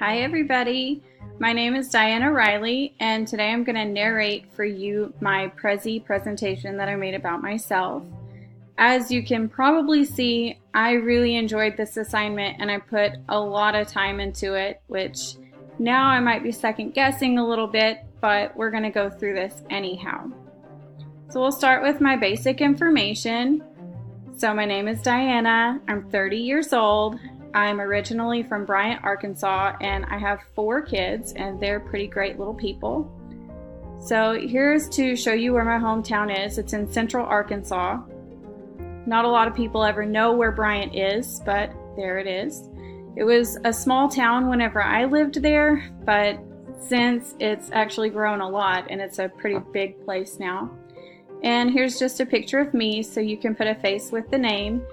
Hi everybody, my name is Diana Riley and today I'm going to narrate for you my Prezi presentation that I made about myself. As you can probably see, I really enjoyed this assignment and I put a lot of time into it, which now I might be second guessing a little bit, but we're going to go through this anyhow. So we'll start with my basic information. So my name is Diana, I'm 30 years old. I'm originally from Bryant, Arkansas, and I have 4 kids, and they're pretty great little people. So here's to show you where my hometown is. It's in central Arkansas. Not a lot of people ever know where Bryant is, but there it is. It was a small town whenever I lived there, but since it's actually grown a lot, and it's a pretty big place now. And here's just a picture of me, so you can put a face with the name.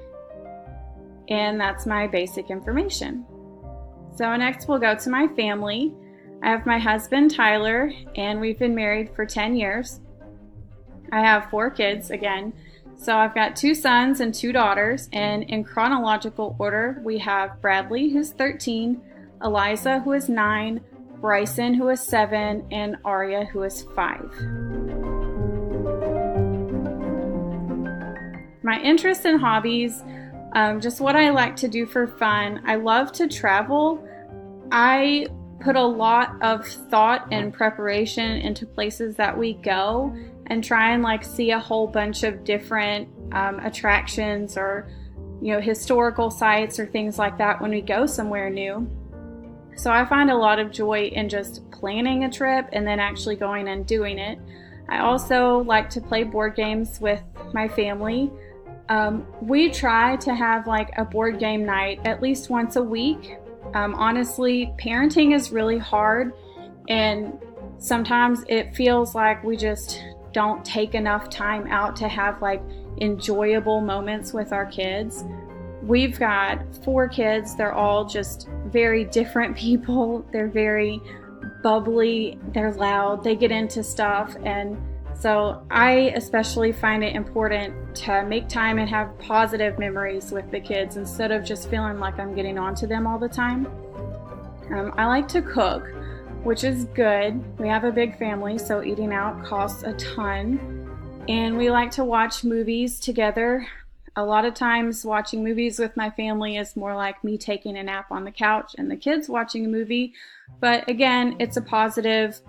And that's my basic information. So next we'll go to my family. I have my husband Tyler, and we've been married for 10 years. I have 4 kids again. So I've got 2 sons and 2 daughters, and in chronological order we have Bradley, who's 13, Eliza, who is 9, Bryson, who is 7, and Aria, who is 5. My interests and hobbies, just what I like to do for fun. I love to travel. I put a lot of thought and preparation into places that we go and try and see a whole bunch of different attractions or historical sites or things like that when we go somewhere new. So I find a lot of joy in just planning a trip and then actually going and doing it. I also like to play board games with my family. We try to have a board game night at least once a week. Honestly, parenting is really hard, and sometimes it feels like we just don't take enough time out to have enjoyable moments with our kids. We've got 4 kids. They're all just very different people. They're very bubbly, they're loud, they get into stuff, and so I especially find it important to make time and have positive memories with the kids instead of just feeling like I'm getting on to them all the time. I like to cook, which is good. We have a big family, so eating out costs a ton. And we like to watch movies together. A lot of times watching movies with my family is more like me taking a nap on the couch and the kids watching a movie. But again, it's a positive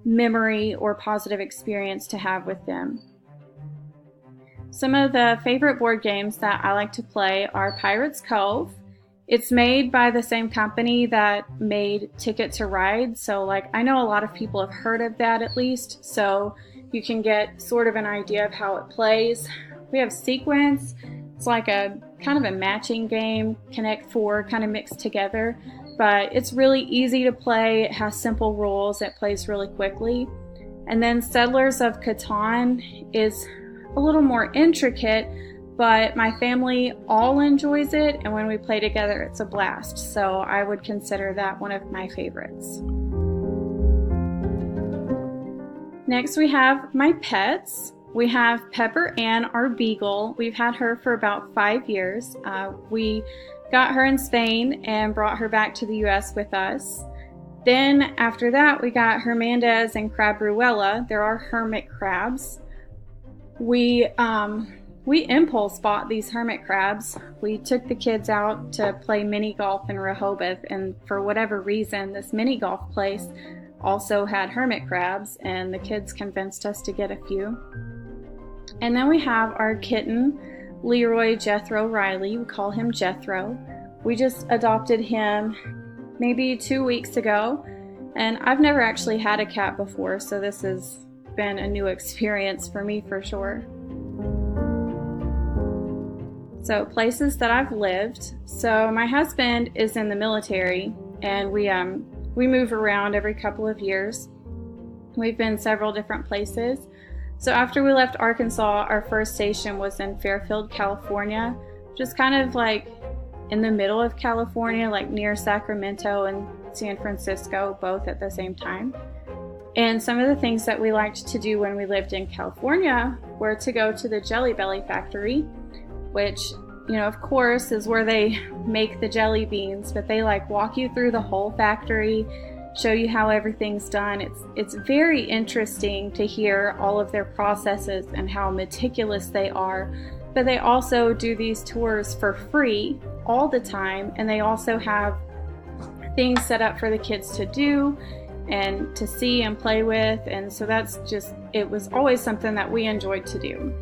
memory or positive experience to have with them. Some of the favorite board games that I like to play are Pirates Cove. It's made by the same company that made Ticket to Ride, so I know a lot of people have heard of that at least, so you can get sort of an idea of how it plays. We have Sequence. It's like a kind of a matching game, Connect 4 kind of mixed together. But it's really easy to play. It has simple rules. It plays really quickly. And then Settlers of Catan is a little more intricate, but my family all enjoys it, and when we play together, it's a blast. So I would consider that one of my favorites. Next, we have my pets. We have Pepper Ann, our beagle. We've had her for about 5 years. We got her in Spain and brought her back to the U.S. with us. Then after that, we got Hernandez and Crabruella. There are hermit crabs. We impulse bought these hermit crabs. We took the kids out to play mini golf in Rehoboth, and for whatever reason, this mini golf place also had hermit crabs, and the kids convinced us to get a few. And then we have our kitten, Leroy Jethro Riley. We call him Jethro. We just adopted him maybe 2 weeks ago, and I've never actually had a cat before, so this has been a new experience for me for sure. So places that I've lived. So my husband is in the military, and we move around every couple of years. We've been several different places. So after we left Arkansas, our first station was in Fairfield, California, which is kind of in the middle of California, near Sacramento and San Francisco, both at the same time. And some of the things that we liked to do when we lived in California were to go to the Jelly Belly factory, which of course, is where they make the jelly beans, but they like walk you through the whole factory, show you how everything's done. It's very interesting to hear all of their processes and how meticulous they are. But they also do these tours for free all the time, and they also have things set up for the kids to do and to see and play with, and so it was always something that we enjoyed to do.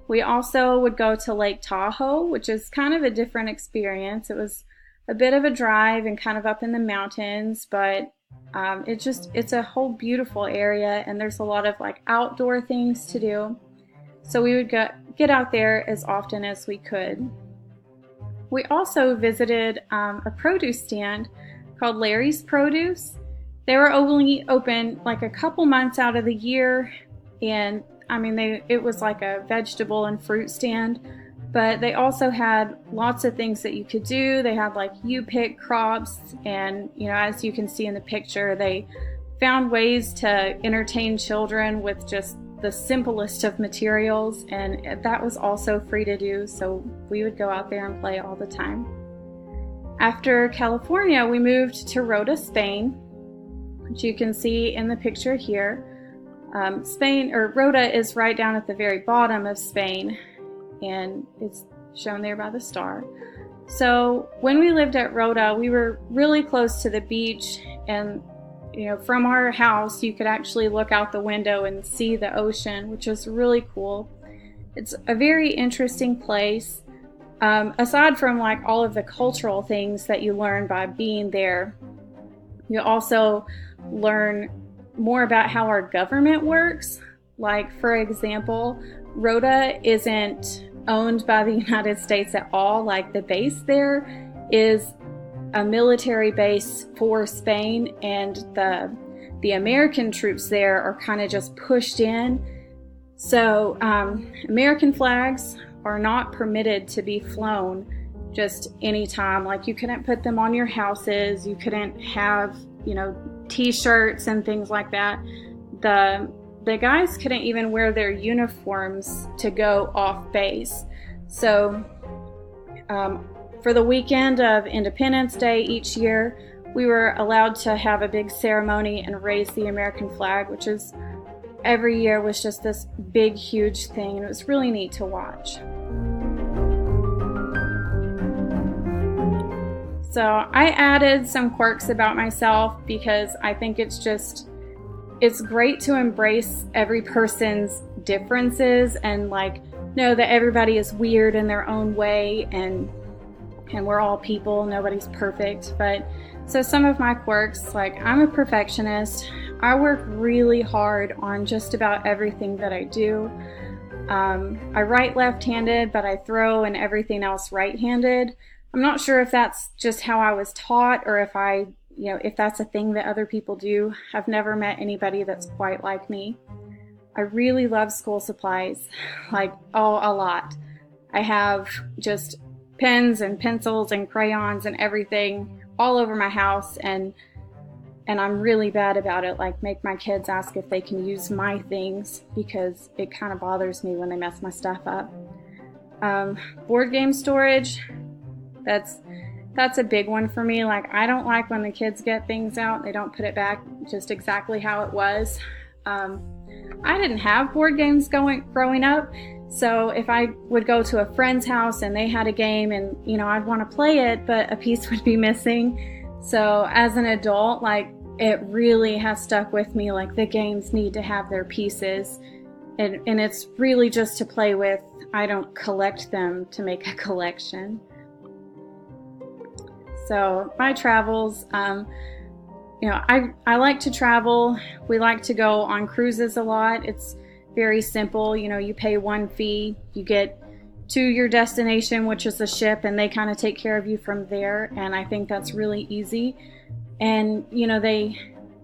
We also would go to Lake Tahoe, which is kind of a different experience. It was a bit of a drive and kind of up in the mountains, but it's a whole beautiful area, and there's a lot of like outdoor things to do. So we would get out there as often as we could. We also visited a produce stand called Larry's Produce. They were only open like a couple months out of the year, and it was like a vegetable and fruit stand, but they also had lots of things that you could do. They had like you pick crops, and as you can see in the picture, they found ways to entertain children with just the simplest of materials, and that was also free to do, so we would go out there and play all the time. After California, we moved to Rota, Spain, which you can see in the picture here. Rota is right down at the very bottom of Spain, and it's shown there by the star. So when we lived at Rota, we were really close to the beach, and from our house, you could actually look out the window and see the ocean, which was really cool. It's a very interesting place. Aside from like all of the cultural things that you learn by being there, you also learn more about how our government works. Like, for example, Rota isn't owned by the United States at all. Like, the base there is a military base for Spain, and the American troops there are kind of just pushed in. So American flags are not permitted to be flown just anytime. Like, you couldn't put them on your houses, you couldn't have t-shirts and things like that. The guys couldn't even wear their uniforms to go off base. So for the weekend of Independence Day each year, we were allowed to have a big ceremony and raise the American flag, which is every year was just this big, huge thing, and it was really neat to watch. So I added some quirks about myself because I think it's great to embrace every person's differences and know that everybody is weird in their own way, and we're all people, nobody's perfect. But so some of my quirks, I'm a perfectionist. I work really hard on just about everything that I do. I write left-handed, but I throw and everything else right-handed. I'm not sure if that's just how I was taught or if that's a thing that other people do. I've never met anybody that's quite like me. I really love school supplies, a lot. I have just pens and pencils and crayons and everything all over my house, and I'm really bad about it. Make my kids ask if they can use my things because it kind of bothers me when they mess my stuff up. Board game storage, that's a big one for me. I don't like when the kids get things out, they don't put it back just exactly how it was. I didn't have board games growing up, so if I would go to a friend's house and they had a game and I'd want to play it, but a piece would be missing. So as an adult, it really has stuck with me. The games need to have their pieces, and it's really just to play with. I don't collect them to make a collection. So my travels, I like to travel. We like to go on cruises a lot. It's very simple. You pay one fee, you get to your destination, which is the ship, and they kind of take care of you from there. And I think that's really easy. And,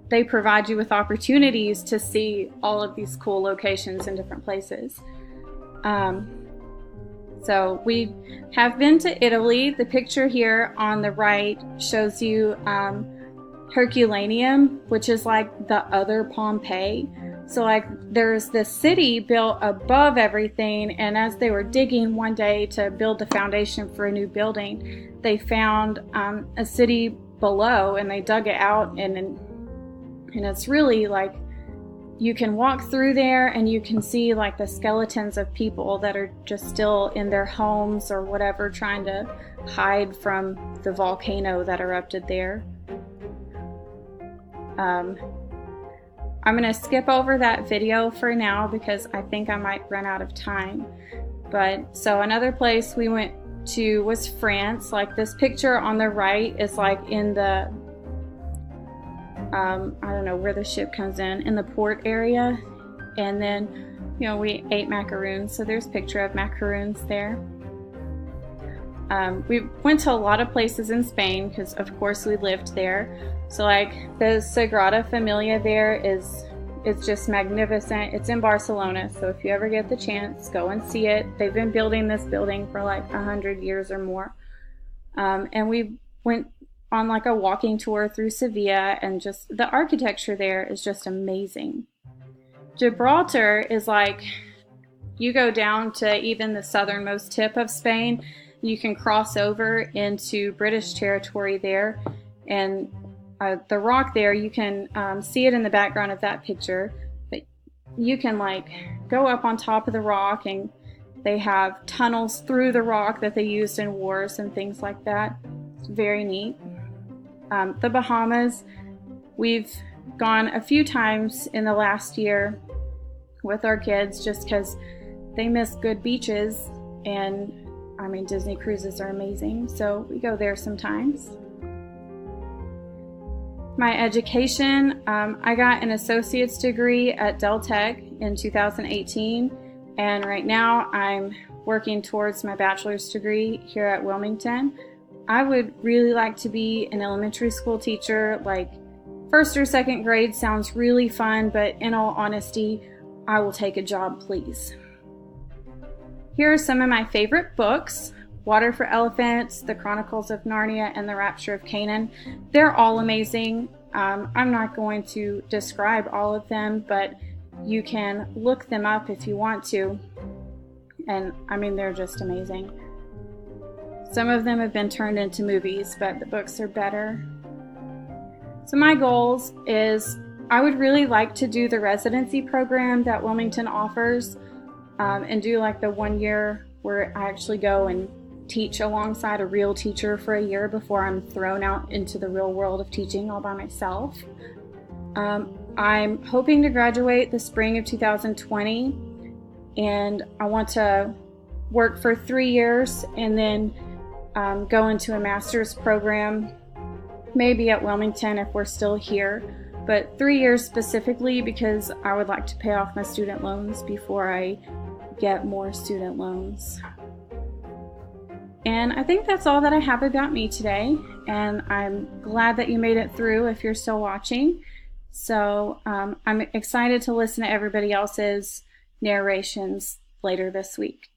they provide you with opportunities to see all of these cool locations in different places. So we have been to Italy. The picture here on the right shows you Herculaneum, which is the other Pompeii. So like there's this city built above everything, and as they were digging one day to build the foundation for a new building, they found a city below, and they dug it out, and it's really like you can walk through there and you can see like the skeletons of people that are just still in their homes or whatever, trying to hide from the volcano that erupted there. I'm going to skip over that video for now because I think I might run out of time. But so another place we went to was France. Like this picture on the right is like in the I don't know where the ship comes in the port area. And then, you know, we ate macaroons, so there's a picture of macaroons there. We went to a lot of places in Spain because of course we lived there. So like the Sagrada Familia there is just magnificent. It's in Barcelona, so if you ever get the chance, go and see it. They've been building this building for like 100 years or more. And we went on like a walking tour through Sevilla, and just the architecture there is just amazing. Gibraltar is like, you go down to even the southernmost tip of Spain, you can cross over into British territory there, and the rock there, you can see it in the background of that picture, but you can like go up on top of the rock, and they have tunnels through the rock that they used in wars and things like that. It's very neat. The Bahamas, we've gone a few times in the last year with our kids just because they miss good beaches, and I mean Disney cruises are amazing, so we go there sometimes. My education, I got an associate's degree at Del Tech in 2018, and right now I'm working towards my bachelor's degree here at Wilmington. I would really like to be an elementary school teacher. Like first or second grade sounds really fun, but in all honesty, I will take a job, please. Here are some of my favorite books: Water for Elephants, The Chronicles of Narnia, and The Rapture of Canaan. They're all amazing. I'm not going to describe all of them, but you can look them up if you want to. And I mean, they're just amazing. Some of them have been turned into movies, but the books are better. So my goals is I would really like to do the residency program that Wilmington offers, and do like the 1 year where I actually go and teach alongside a real teacher for a year before I'm thrown out into the real world of teaching all by myself. I'm hoping to graduate the spring of 2020, and I want to work for 3 years and then go into a master's program, maybe at Wilmington if we're still here, but 3 years specifically because I would like to pay off my student loans before I get more student loans. And I think that's all that I have about me today, and I'm glad that you made it through if you're still watching. So I'm excited to listen to everybody else's narrations later this week.